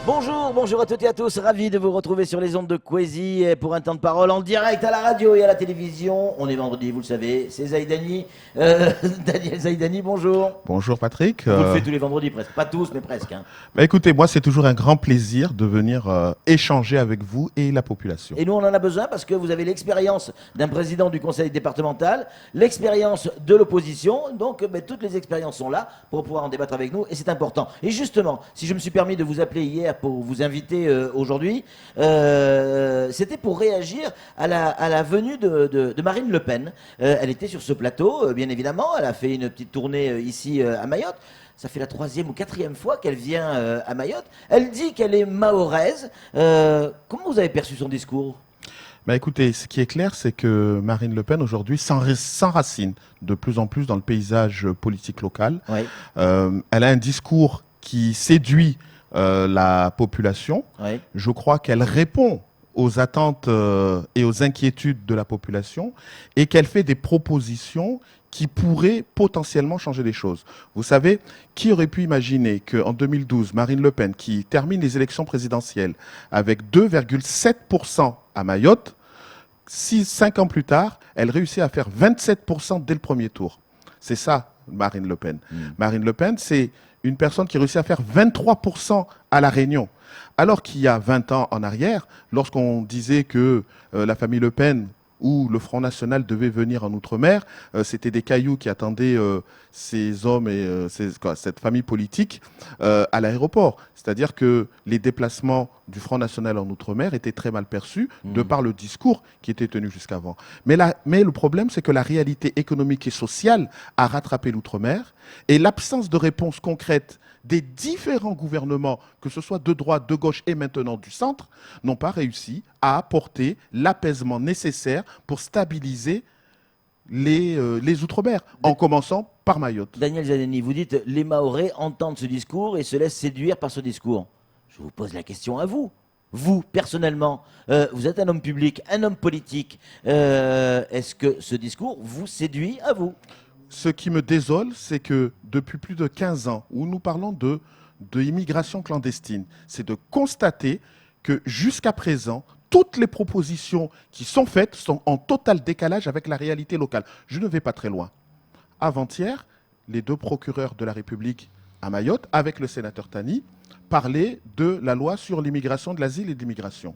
Bonjour à toutes et à tous, ravi de vous retrouver sur les ondes de Kwezi pour un temps de parole en direct à la radio et à la télévision. On est vendredi, vous le savez, c'est Zaïdani, Daniel Zaïdani, bonjour. Bonjour Patrick. Vous le faites tous les vendredis presque, pas tous mais presque. Hein. Écoutez, moi c'est toujours un grand plaisir de venir échanger avec vous et la population. Et nous on en a besoin parce que vous avez l'expérience d'un président du conseil départemental, l'expérience de l'opposition, donc toutes les expériences sont là pour pouvoir en débattre avec nous et c'est important. Et justement, si je me suis permis de vous appeler hier pour vous inviter aujourd'hui, c'était pour réagir à la venue de Marine Le Pen. Elle était sur ce plateau, bien évidemment, elle a fait une petite tournée ici à Mayotte. Ça fait la 3e ou 4e fois qu'elle vient à Mayotte. Elle dit qu'elle est mahoraise. Comment vous avez perçu son discours ? Écoutez, ce qui est clair, c'est que Marine Le Pen aujourd'hui s'enracine de plus en plus dans le paysage politique local. Oui. Elle a un discours qui séduit la population. Oui. Je crois qu'elle répond aux attentes et aux inquiétudes de la population et qu'elle fait des propositions qui pourraient potentiellement changer les choses. Vous savez, qui aurait pu imaginer qu'en 2012, Marine Le Pen, qui termine les élections présidentielles avec 2,7% à Mayotte, 5 ans plus tard, elle réussit à faire 27% dès le premier tour. C'est ça, Marine Le Pen. Marine Le Pen, c'est une personne qui réussit à faire 23% à La Réunion. Alors qu'il y a 20 ans en arrière, lorsqu'on disait que la famille Le Pen ou le Front National devait venir en Outre-mer, c'était des cailloux qui attendaient ces hommes et cette famille politique à l'aéroport. C'est-à-dire que les déplacements du Front National en Outre-mer étaient très mal perçus de par le discours qui était tenu jusqu'avant. Mais le problème, c'est que la réalité économique et sociale a rattrapé l'Outre-mer et l'absence de réponse concrète des différents gouvernements, que ce soit de droite, de gauche et maintenant du centre, n'ont pas réussi à apporter l'apaisement nécessaire pour stabiliser les Outre-mer, en commençant par Mayotte. Daniel Zaïdani, vous dites les Mahorais entendent ce discours et se laissent séduire par ce discours. Je vous pose la question à vous. Vous, personnellement, vous êtes un homme public, un homme politique. Est-ce que ce discours vous séduit à vous ? Ce qui me désole, c'est que depuis plus de 15 ans, où nous parlons de immigration clandestine, c'est de constater que jusqu'à présent, toutes les propositions qui sont faites sont en total décalage avec la réalité locale. Je ne vais pas très loin. Avant-hier, les 2 procureurs de la République à Mayotte, avec le sénateur Tani, parlaient de la loi sur l'immigration, de l'asile et de l'immigration.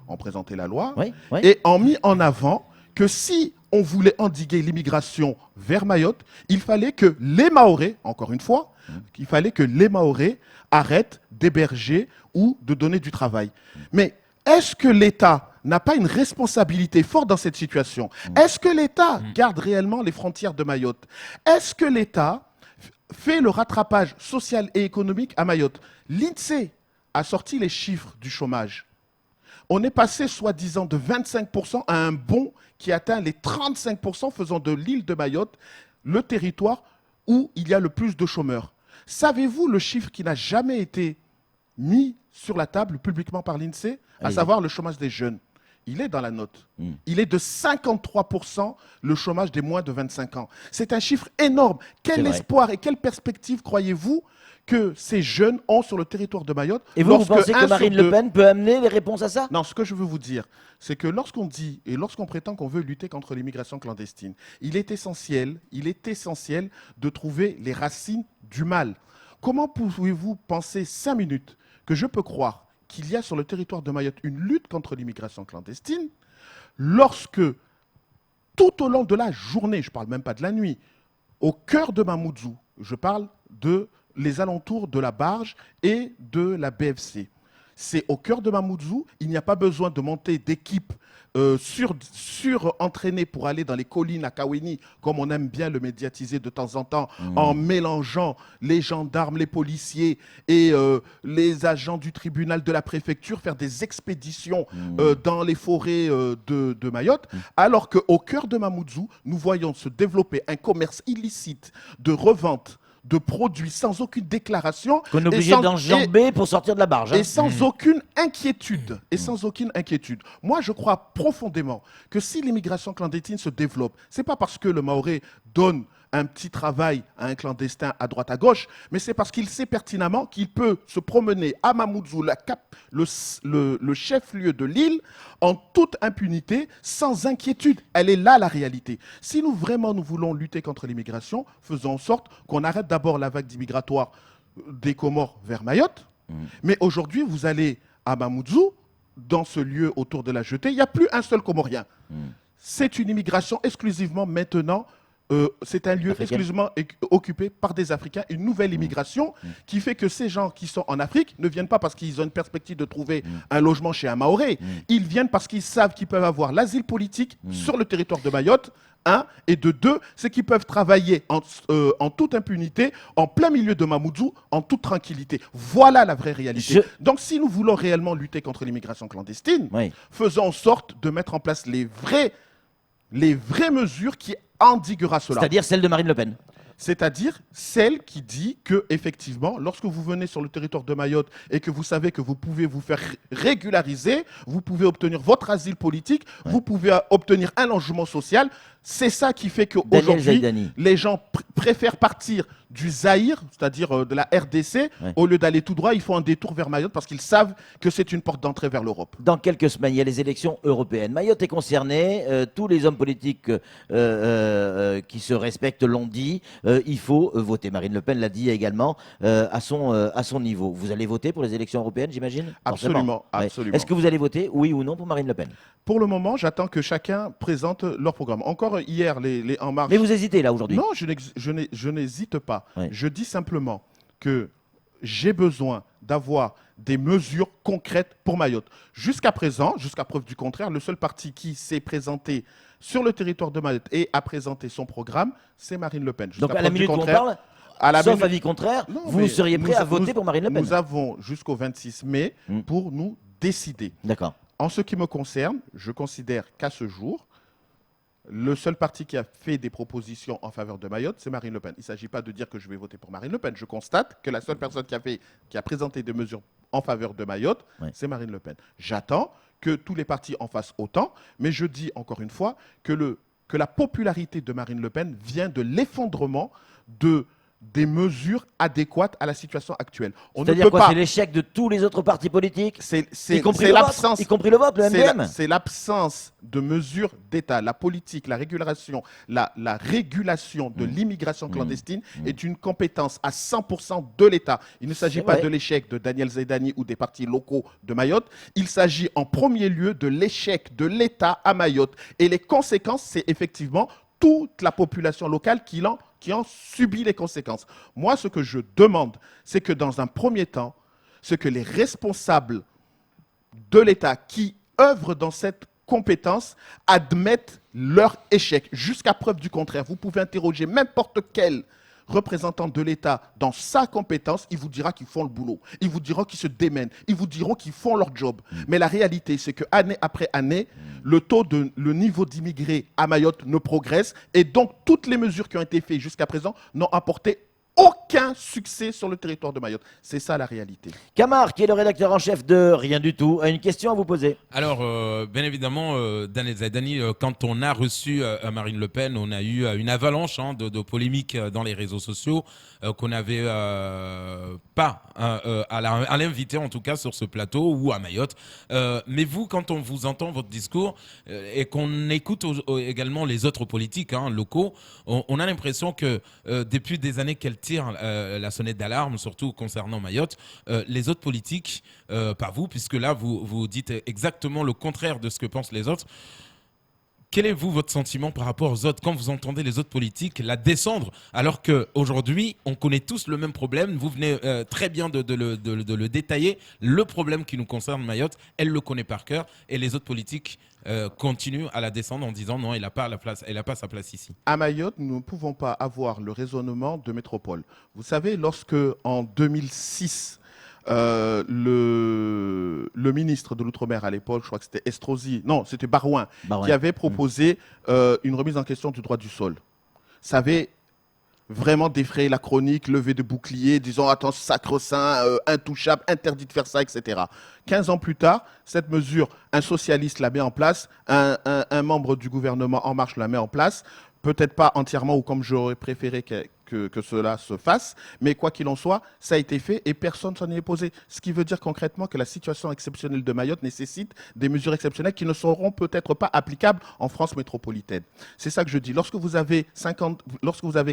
On présentait la loi et ont mis en avant que si on voulait endiguer l'immigration vers Mayotte, il fallait que les Mahorais, encore une fois, il fallait que les Mahorais arrêtent d'héberger ou de donner du travail. Mais est-ce que l'État n'a pas une responsabilité forte dans cette situation ? Est-ce que l'État garde réellement les frontières de Mayotte ? Est-ce que l'État fait le rattrapage social et économique à Mayotte ? L'INSEE a sorti les chiffres du chômage. On est passé soi-disant de 25% à un bond qui atteint les 35%, faisant de l'île de Mayotte le territoire où il y a le plus de chômeurs. Savez-vous le chiffre qui n'a jamais été mis sur la table publiquement par l'INSEE, à savoir le chômage des jeunes? Il est dans la note. Il est de 53% le chômage des moins de 25 ans. C'est un chiffre énorme. Quel espoir et quelle perspective croyez-vous que ces jeunes ont sur le territoire de Mayotte? Et vous pensez que Marine Le Pen peut amener les réponses à ça? Non, ce que je veux vous dire, c'est que lorsqu'on dit et lorsqu'on prétend qu'on veut lutter contre l'immigration clandestine, il est essentiel de trouver les racines du mal. Comment pouvez-vous penser 5 minutes que je peux croire qu'il y a sur le territoire de Mayotte une lutte contre l'immigration clandestine lorsque, tout au long de la journée, je ne parle même pas de la nuit, au cœur de Mamoudzou, je parle de les alentours de la Barge et de la BFC. C'est au cœur de Mamoudzou, il n'y a pas besoin de monter d'équipes sur-entraînées pour aller dans les collines à Kaweni, comme on aime bien le médiatiser de temps en temps, en mélangeant les gendarmes, les policiers et les agents du tribunal de la préfecture, faire des expéditions dans les forêts de Mayotte, alors qu'au cœur de Mamoudzou, nous voyons se développer un commerce illicite de revente de produits sans aucune déclaration. Qu'on est obligé d'enjamber pour sortir de la barge. Et sans aucune inquiétude. Moi, je crois profondément que si l'immigration clandestine se développe, ce n'est pas parce que le Mahorais donne un petit travail à un clandestin à droite à gauche, mais c'est parce qu'il sait pertinemment qu'il peut se promener à Mamoudzou, le chef-lieu de l'île, en toute impunité, sans inquiétude. Elle est là la réalité. Si nous vraiment nous voulons lutter contre l'immigration, faisons en sorte qu'on arrête d'abord la vague migratoire des Comores vers Mayotte. Mais aujourd'hui, vous allez à Mamoudzou, dans ce lieu autour de la jetée, il n'y a plus un seul Comorien. C'est une immigration exclusivement maintenant. C'est un lieu Africaine. exclusivement occupé par des Africains, une nouvelle immigration qui fait que ces gens qui sont en Afrique ne viennent pas parce qu'ils ont une perspective de trouver un logement chez un Maoré. Ils viennent parce qu'ils savent qu'ils peuvent avoir l'asile politique sur le territoire de Mayotte. Un, et de deux, c'est qu'ils peuvent travailler en toute impunité, en plein milieu de Mamoudzou, en toute tranquillité. Voilà la vraie réalité. Donc si nous voulons réellement lutter contre l'immigration clandestine, faisons en sorte de mettre en place les vraies mesures qui endiguera cela. C'est-à-dire celle de Marine Le Pen. C'est-à-dire celle qui dit que, effectivement, lorsque vous venez sur le territoire de Mayotte et que vous savez que vous pouvez vous faire régulariser, vous pouvez obtenir votre asile politique, vous pouvez obtenir un logement social. C'est ça qui fait qu'aujourd'hui, les gens préfèrent partir du Zaïre, c'est-à-dire de la RDC, au lieu d'aller tout droit, ils font un détour vers Mayotte parce qu'ils savent que c'est une porte d'entrée vers l'Europe. Dans quelques semaines, il y a les élections européennes. Mayotte est concernée, tous les hommes politiques qui se respectent l'ont dit, il faut voter. Marine Le Pen l'a dit également à son niveau. Vous allez voter pour les élections européennes, j'imagine ? Absolument, absolument. Est-ce que vous allez voter, oui ou non, pour Marine Le Pen ? Pour le moment, j'attends que chacun présente leur programme. Encore hier, les En Marche... Mais vous hésitez là aujourd'hui ? Non, je n'hésite pas. Je dis simplement que j'ai besoin d'avoir des mesures concrètes pour Mayotte. Jusqu'à présent, jusqu'à preuve du contraire, le seul parti qui s'est présenté sur le territoire de Mayotte et a présenté son programme, c'est Marine Le Pen. Donc à la minute où on parle, sauf avis contraire, vous seriez prêt à voter pour Marine Le Pen ? Nous avons jusqu'au 26 mai pour nous décider. D'accord. En ce qui me concerne, je considère qu'à ce jour, le seul parti qui a fait des propositions en faveur de Mayotte, c'est Marine Le Pen. Il ne s'agit pas de dire que je vais voter pour Marine Le Pen. Je constate que la seule personne qui a présenté des mesures en faveur de Mayotte, c'est Marine Le Pen. J'attends que tous les partis en fassent autant, mais je dis encore une fois que la popularité de Marine Le Pen vient de l'effondrement des mesures adéquates à la situation actuelle. C'est-à-dire quoi ? C'est l'échec de tous les autres partis politiques, y compris le vôtre, le MDM. C'est l'absence de mesures d'État. La politique, la régulation, la régulation de l'immigration clandestine est une compétence à 100% de l'État. Il ne s'agit pas de l'échec de Daniel Zaidani ou des partis locaux de Mayotte. Il s'agit en premier lieu de l'échec de l'État à Mayotte. Et les conséquences, c'est effectivement toute la population locale qui en subit les conséquences. Moi, ce que je demande, c'est que dans un premier temps, ce que les responsables de l'État qui œuvrent dans cette compétence admettent leur échec. Jusqu'à preuve du contraire, vous pouvez interroger n'importe quel représentant de l'État dans sa compétence, il vous dira qu'ils font le boulot. Il vous dira qu'ils se démènent. Ils vous diront qu'ils font leur job. Mais la réalité, c'est que année après année, le niveau d'immigrés à Mayotte ne progresse. Et donc, toutes les mesures qui ont été faites jusqu'à présent n'ont apporté aucun succès sur le territoire de Mayotte. C'est ça la réalité. Camar, qui est le rédacteur en chef de Rien du tout, a une question à vous poser. Alors, bien évidemment, Daniel Zaidani, quand on a reçu Marine Le Pen, on a eu une avalanche de polémiques dans les réseaux sociaux qu'on n'avait pas à l'inviter, en tout cas, sur ce plateau ou à Mayotte. Mais vous, quand on vous entend votre discours et qu'on écoute également les autres politiques locaux, on a l'impression que depuis des années qu'elle tire la sonnette d'alarme, surtout concernant Mayotte, les autres politiques, pas vous, puisque là, vous dites exactement le contraire de ce que pensent les autres. Quel est, votre sentiment par rapport aux autres, quand vous entendez les autres politiques la descendre, alors qu'aujourd'hui, on connaît tous le même problème. Vous venez très bien de le détailler. Le problème qui nous concerne Mayotte, elle le connaît par cœur, et les autres politiques continuent à la descendre en disant non, elle n'a pas sa place ici. À Mayotte, nous ne pouvons pas avoir le raisonnement de métropole. Vous savez, lorsque en 2006, le ministre de l'Outre-mer à l'époque, je crois que c'était Estrosi, non, c'était Barouin, qui avait proposé une remise en question du droit du sol. Ça avait vraiment défrayé la chronique, levé de boucliers, disant attends, sacro-saint, intouchable, interdit de faire ça, etc. 15 ans plus tard, cette mesure, un socialiste la met en place, un membre du gouvernement En Marche la met en place. peut-être pas entièrement ou comme j'aurais préféré que cela se fasse, mais quoi qu'il en soit, ça a été fait et personne s'en est opposé. Ce qui veut dire concrètement que la situation exceptionnelle de Mayotte nécessite des mesures exceptionnelles qui ne seront peut-être pas applicables en France métropolitaine. C'est ça que je dis. Lorsque vous avez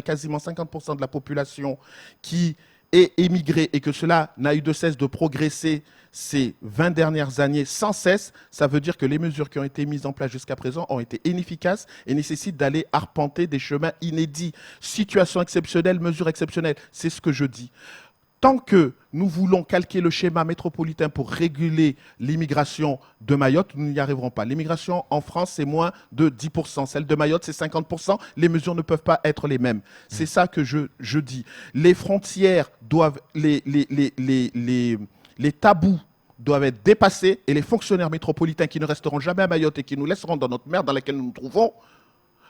quasiment 50% de la population qui est émigrée et que cela n'a eu de cesse de progresser ces 20 dernières années sans cesse, ça veut dire que les mesures qui ont été mises en place jusqu'à présent ont été inefficaces et nécessitent d'aller arpenter des chemins inédits. Situation exceptionnelle, mesures exceptionnelles, c'est ce que je dis. Tant que nous voulons calquer le schéma métropolitain pour réguler l'immigration de Mayotte, nous n'y arriverons pas. L'immigration en France, c'est moins de 10%. Celle de Mayotte, c'est 50%. Les mesures ne peuvent pas être les mêmes. C'est ça que je dis. Les frontières doivent, les tabous doivent être dépassés et les fonctionnaires métropolitains qui ne resteront jamais à Mayotte et qui nous laisseront dans notre merde dans laquelle nous nous trouvons,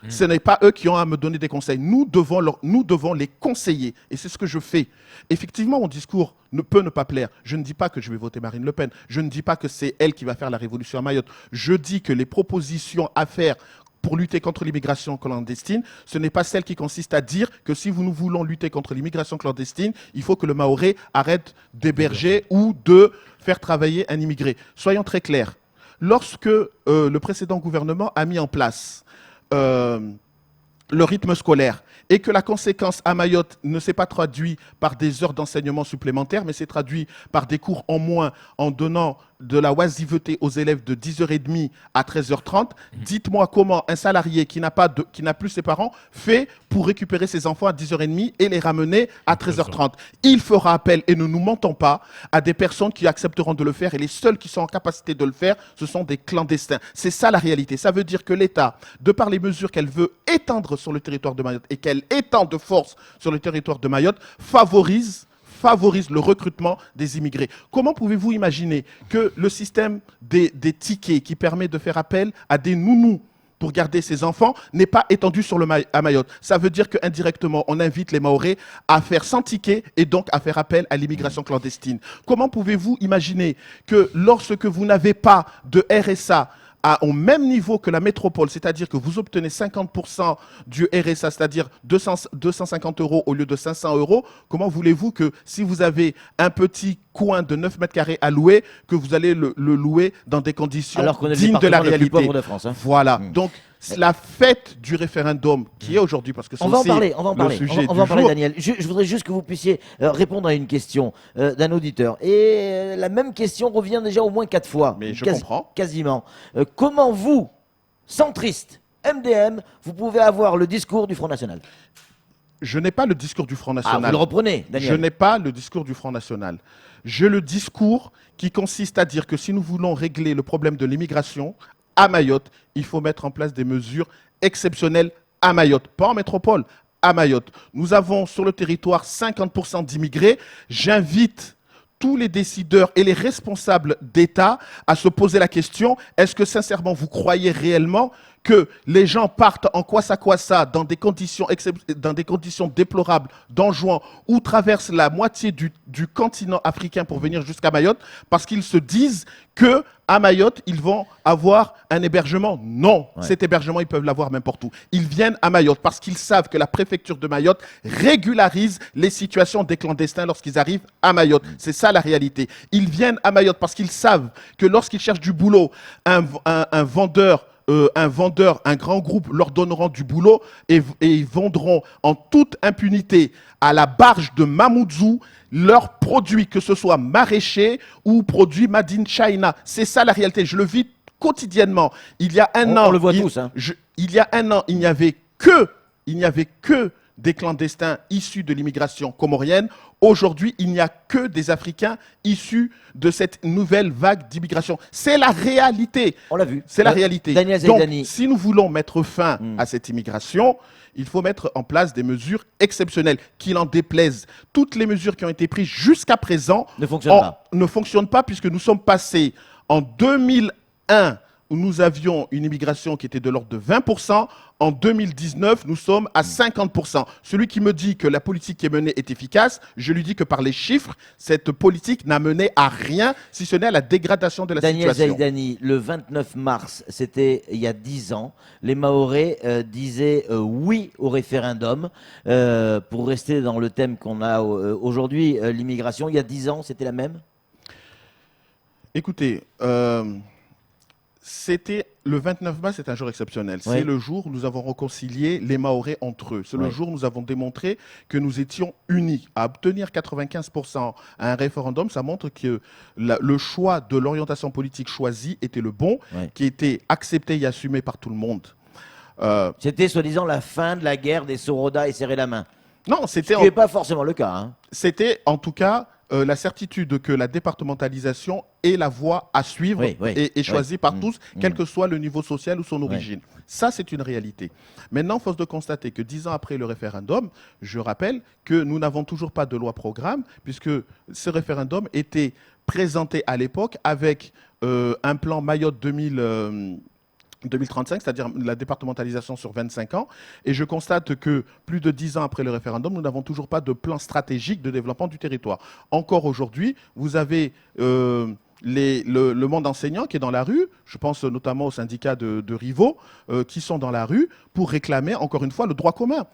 ce n'est pas eux qui ont à me donner des conseils. Nous devons les conseiller. Et c'est ce que je fais. Effectivement, mon discours peut ne pas plaire. Je ne dis pas que je vais voter Marine Le Pen. Je ne dis pas que c'est elle qui va faire la révolution à Mayotte. Je dis que les propositions à faire pour lutter contre l'immigration clandestine, ce n'est pas celle qui consiste à dire que si nous voulons lutter contre l'immigration clandestine, il faut que le Mahorais arrête d'héberger ou de faire travailler un immigré. Soyons très clairs. Lorsque le précédent gouvernement a mis en place le rythme scolaire et que la conséquence à Mayotte ne s'est pas traduite par des heures d'enseignement supplémentaires, mais s'est traduit par des cours en moins en donnant de la oisiveté aux élèves de 10h30 à 13h30. Dites-moi comment un salarié qui n'a plus ses parents fait pour récupérer ses enfants à 10h30 et les ramener à 13h30. Il fera appel, et ne nous mentons pas, à des personnes qui accepteront de le faire et les seuls qui sont en capacité de le faire, ce sont des clandestins. C'est ça la réalité. Ça veut dire que l'État, de par les mesures qu'elle veut étendre sur le territoire de Mayotte et qu'elle étend de force sur le territoire de Mayotte, favorise le recrutement des immigrés. Comment pouvez-vous imaginer que le système des tickets qui permet de faire appel à des nounous pour garder ses enfants n'est pas étendu à Mayotte? Ça veut dire qu'indirectement, on invite les Mahorais à faire sans ticket et donc à faire appel à l'immigration clandestine. Comment pouvez-vous imaginer que lorsque vous n'avez pas de RSA au même niveau que la métropole, c'est-à-dire que vous obtenez 50% du RSA, c'est-à-dire 250 € au lieu de 500 €, comment voulez-vous que si vous avez un petit coin de 9 mètres carrés à louer, que vous allez le louer dans des conditions dignes de la réalité? Le plus pauvre de France, hein. Voilà. Donc, la fête du référendum qui est aujourd'hui, parce que c'est aussi le sujet on va en du parler, jour. Daniel. Je voudrais juste que vous puissiez répondre à une question d'un auditeur. Et la même question revient déjà au moins 4 fois. Mais je comprends. Quasiment. Comment vous, centriste, MDM, vous pouvez avoir le discours du Front National? Je n'ai pas le discours du Front Ah, National. vous le reprenez, Daniel? Je n'ai pas le discours du Front National. J'ai le discours qui consiste à dire que si nous voulons régler le problème de l'immigration à Mayotte, il faut mettre en place des mesures exceptionnelles à Mayotte, pas en métropole, à Mayotte. Nous avons sur le territoire 50% d'immigrés. J'invite tous les décideurs et les responsables d'État à se poser la question, est-ce que sincèrement vous croyez réellement que les gens partent en kwassa dans des conditions déplorables, dangereuses, ou traversent la moitié du continent africain pour venir jusqu'à Mayotte parce qu'ils se disent que à Mayotte, ils vont avoir un hébergement? Non, cet hébergement, ils peuvent l'avoir n'importe où. Ils viennent à Mayotte parce qu'ils savent que la préfecture de Mayotte régularise les situations des clandestins lorsqu'ils arrivent à Mayotte. C'est ça la réalité. Ils viennent à Mayotte parce qu'ils savent que lorsqu'ils cherchent du boulot, un vendeur, un grand groupe leur donneront du boulot et ils vendront en toute impunité à la barge de Mamoudzou leurs produits, que ce soit maraîchers ou produits made in China. C'est ça la réalité. Je le vis quotidiennement. Il y a un an, on le voit tous, hein. Il y a un an, il n'y avait que des clandestins issus de l'immigration comorienne. Aujourd'hui, il n'y a que des Africains issus de cette nouvelle vague d'immigration. C'est la réalité. On l'a vu. C'est la réalité. Daniel Donc, Zaidani. si nous voulons mettre fin à cette immigration, il faut mettre en place des mesures exceptionnelles, qu'il en déplaise. Toutes les mesures qui ont été prises jusqu'à présent Ne fonctionnent pas. ne fonctionnent pas puisque nous sommes passés en 2001 nous avions une immigration qui était de l'ordre de 20%. En 2019, nous sommes à 50%. Celui qui me dit que la politique qui est menée est efficace, je lui dis que par les chiffres, cette politique n'a mené à rien, si ce n'est à la dégradation de la Daniel situation. Zaïdani, le 29 mars, c'était il y a 10 ans, les Mahorais disaient oui au référendum. Pour rester dans le thème qu'on a aujourd'hui, l'immigration, il y a 10 ans, c'était la même? Écoutez, c'était le 29 mars, c'est un jour exceptionnel. Oui. C'est le jour où nous avons réconcilié les Mahorais entre eux. C'est le Oui. jour où nous avons démontré que nous étions unis. À obtenir 95% à un référendum, ça montre que le choix de l'orientation politique choisie était le bon, Oui. qui était accepté et assumé par tout le monde. C'était soi-disant la fin de la guerre des Sorodas et serrer la main. Non, Ce qui n'est pas forcément le cas. Hein. c'était en tout cas la certitude que la départementalisation est la voie à suivre Oui, oui, et choisie par Mmh. tous, quel que soit le niveau social ou son origine. Ça, c'est une réalité. Maintenant, force de constater que 10 ans après le référendum, je rappelle que nous n'avons toujours pas de loi programme, puisque ce référendum était présenté à l'époque avec un plan Mayotte 2035, c'est-à-dire la départementalisation sur 25 ans. Et je constate que plus de 10 ans après le référendum, nous n'avons toujours pas de plan stratégique de développement du territoire. Encore aujourd'hui, vous avez le monde enseignant qui est dans la rue, je pense notamment aux syndicats de rivaux, qui sont dans la rue pour réclamer, encore une fois, le droit commun.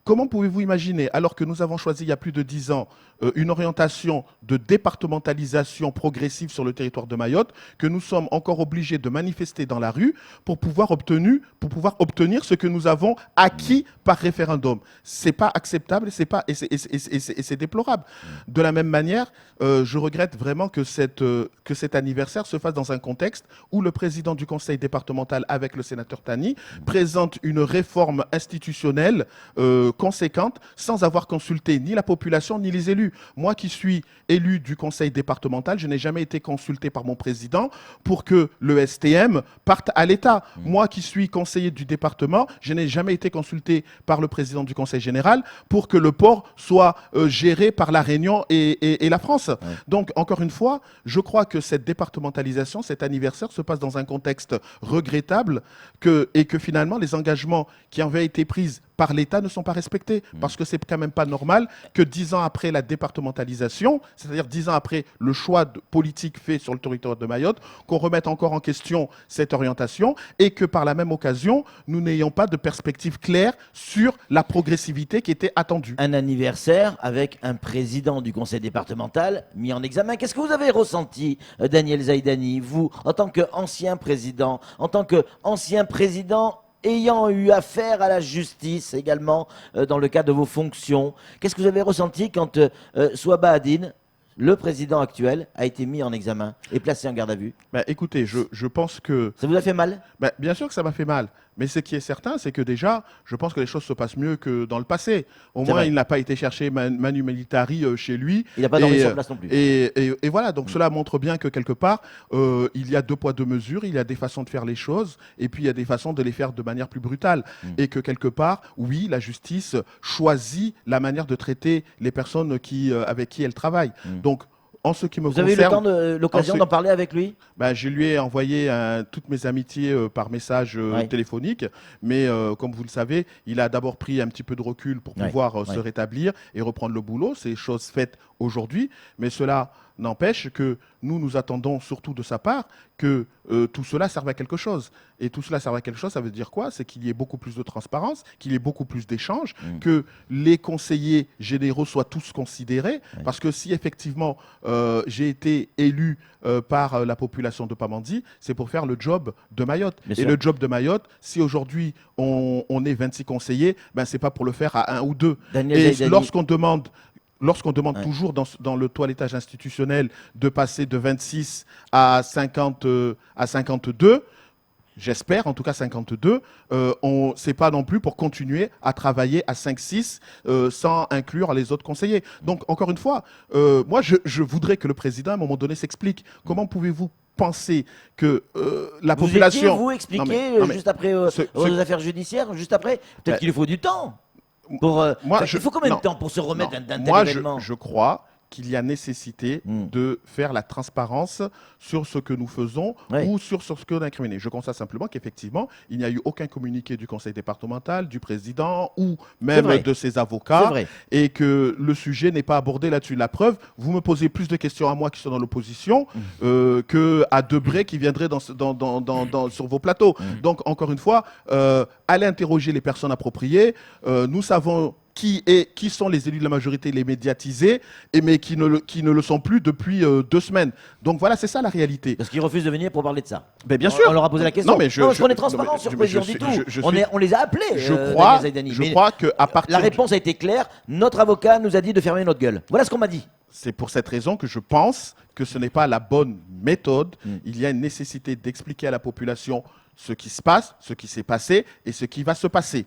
Comment pouvez-vous imaginer, alors que nous avons choisi il y a plus de 10 ans une orientation de départementalisation progressive sur le territoire de Mayotte, que nous sommes encore obligés de manifester dans la rue pour pouvoir obtenir ce que nous avons acquis par référendum? C'est pas acceptable et c'est déplorable. De la même manière, je regrette vraiment que cet anniversaire se fasse dans un contexte où le président du conseil départemental, avec le sénateur Tani, présente une réforme institutionnelle conséquente sans avoir consulté ni la population ni les élus. Moi qui suis élu du conseil départemental, je n'ai jamais été consulté par mon président pour que le STM parte à l'État. Moi qui suis conseiller du département, je n'ai jamais été consulté par le président du conseil général pour que le port soit géré par la Réunion et la France. Donc, encore une fois, je crois que cette départementalisation, cet anniversaire se passe dans un contexte regrettable et que finalement, les engagements qui avaient été pris par l'État ne sont pas respectés. Parce que c'est quand même pas normal que 10 ans après la départementalisation, c'est-à-dire 10 ans après le choix politique fait sur le territoire de Mayotte, qu'on remette encore en question cette orientation et que par la même occasion, nous n'ayons pas de perspective claire sur la progressivité qui était attendue. Un anniversaire avec un président du conseil départemental mis en examen. Qu'est-ce que vous avez ressenti, Daniel Zaïdani, vous, en tant qu'ancien président, ayant eu affaire à la justice également dans le cadre de vos fonctions? Qu'est-ce que vous avez ressenti quand Souaba Adine, le président actuel, a été mis en examen et placé en garde à vue? Écoutez, je pense que... Ça vous a fait mal? Bien sûr que ça m'a fait mal. Mais ce qui est certain, c'est que déjà, je pense que les choses se passent mieux que dans le passé. Au moins, il n'a pas été chercher Manu Militari chez lui. Il n'a pas dormi sur place non plus. Et voilà, donc cela montre bien que quelque part, il y a deux poids, deux mesures, il y a des façons de faire les choses, et puis il y a des façons de les faire de manière plus brutale. Et que quelque part, oui, la justice choisit la manière de traiter les personnes avec qui elle travaille. Donc, en ce qui me concerne, vous avez eu l'occasion d'en parler avec lui? Je lui ai envoyé toutes mes amitiés par message téléphonique, mais comme vous le savez, il a d'abord pris un petit peu de recul pour pouvoir se rétablir et reprendre le boulot. C'est chose faite aujourd'hui, mais cela n'empêche que nous attendons surtout de sa part que tout cela serve à quelque chose. Et tout cela serve à quelque chose, ça veut dire quoi? C'est qu'il y ait beaucoup plus de transparence, qu'il y ait beaucoup plus d'échanges, que les conseillers généraux soient tous considérés. Parce que si effectivement j'ai été élu par la population de Pamandzi, c'est pour faire le job de Mayotte. Bien et sûr. le job de Mayotte, si aujourd'hui on est 26 conseillers, c'est pas pour le faire à un ou deux. Daniel Et Zaïdani. lorsqu'on demande toujours dans le toilettage institutionnel de passer de 26 à 52, j'espère en tout cas 52, c'est pas non plus pour continuer à travailler à 5-6 sans inclure les autres conseillers. Donc encore une fois, moi je voudrais que le président à un moment donné s'explique. Comment pouvez-vous penser que la Vous population... étiez, vous, expliqué Non, mais juste après aux affaires judiciaires, juste après? Peut-être qu'il lui faut du temps. Il faut combien de temps pour se remettre d'un tel événement? Je crois qu'il y a nécessité de faire la transparence sur ce que nous faisons ou sur ce que nous incriminons. Je constate simplement qu'effectivement, il n'y a eu aucun communiqué du conseil départemental, du président ou même de ses avocats et que le sujet n'est pas abordé là-dessus. La preuve, vous me posez plus de questions à moi qui sont dans l'opposition qu'à Debré qui viendrait sur vos plateaux. Donc, encore une fois, allez interroger les personnes appropriées. Nous savons qui sont les élus de la majorité, les médiatisés, mais qui ne le sont plus depuis 2 semaines. Donc voilà, c'est ça la réalité. Parce qu'ils refusent de venir pour parler de ça. Mais bien sûr. On leur a posé la question. Non, mais parce qu'on est transparent sur le président du tout. On les a appelés. Je crois qu'à partir... La réponse a été claire. Notre avocat nous a dit de fermer notre gueule. Voilà ce qu'on m'a dit. C'est pour cette raison que je pense que ce n'est pas la bonne méthode. Il y a une nécessité d'expliquer à la population ce qui se passe, ce qui s'est passé et ce qui va se passer.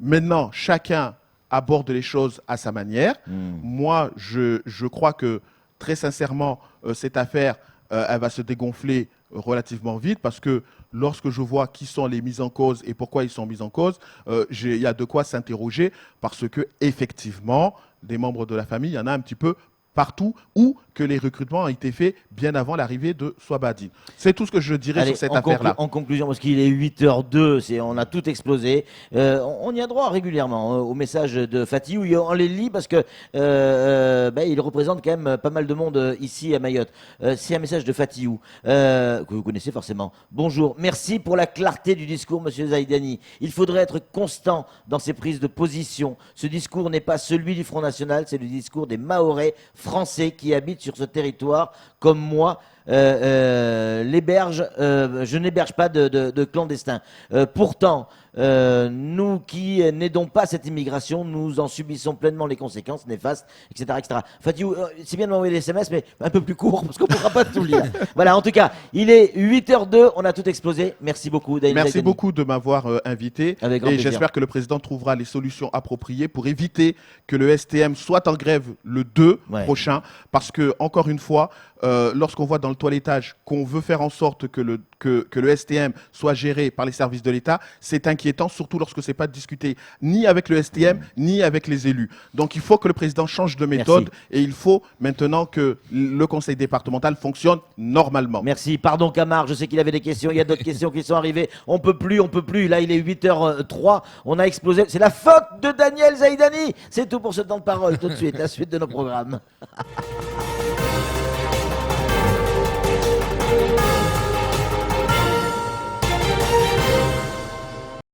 Maintenant, chacun aborde les choses à sa manière. Moi, je crois que, très sincèrement, cette affaire, elle va se dégonfler relativement vite parce que lorsque je vois qui sont les mis en cause et pourquoi ils sont mis en cause, il y a de quoi s'interroger parce que, effectivement, des membres de la famille, il y en a un petit peu partout ou que les recrutements ont été faits bien avant l'arrivée de Swabadine. C'est tout ce que je dirais sur cette affaire-là. En conclusion, parce qu'il est 8h02, on a tout explosé. On y a droit régulièrement aux messages de Fatih, où on les lit parce que il représente quand même pas mal de monde ici à Mayotte. C'est un message de Fatih, que vous connaissez forcément. Bonjour, merci pour la clarté du discours, monsieur Zaïdani. Il faudrait être constant dans ses prises de position. Ce discours n'est pas celui du Front National, c'est le discours des Mahorais français qui habitent sur ce territoire, comme moi, je n'héberge pas de clandestins. Pourtant, nous qui n'aidons pas cette immigration, nous en subissons pleinement les conséquences néfastes, etc. etc. Fatih, c'est bien de m'envoyer des SMS, mais un peu plus court, parce qu'on ne pourra pas tout lire. Voilà, en tout cas, il est 8h02, on a tout explosé. Merci beaucoup, Daniel. Merci beaucoup de m'avoir invité. Avec grand et plaisir. J'espère que le président trouvera les solutions appropriées pour éviter que le STM soit en grève le 2 prochain. Parce que, encore une fois, lorsqu'on voit dans le toilettage qu'on veut faire en sorte que le STM soit géré par les services de l'État, c'est inquiétant, surtout lorsque ce n'est pas discuté ni avec le STM, ni avec les élus. Donc il faut que le président change de méthode et il faut maintenant que le conseil départemental fonctionne normalement. Merci. Pardon Camar, je sais qu'il avait des questions, il y a d'autres questions qui sont arrivées. On peut plus. Là, il est 8h03, on a explosé. C'est la faute de Daniel Zaïdani. C'est tout pour ce temps de parole. Tout de suite, la suite de nos programmes.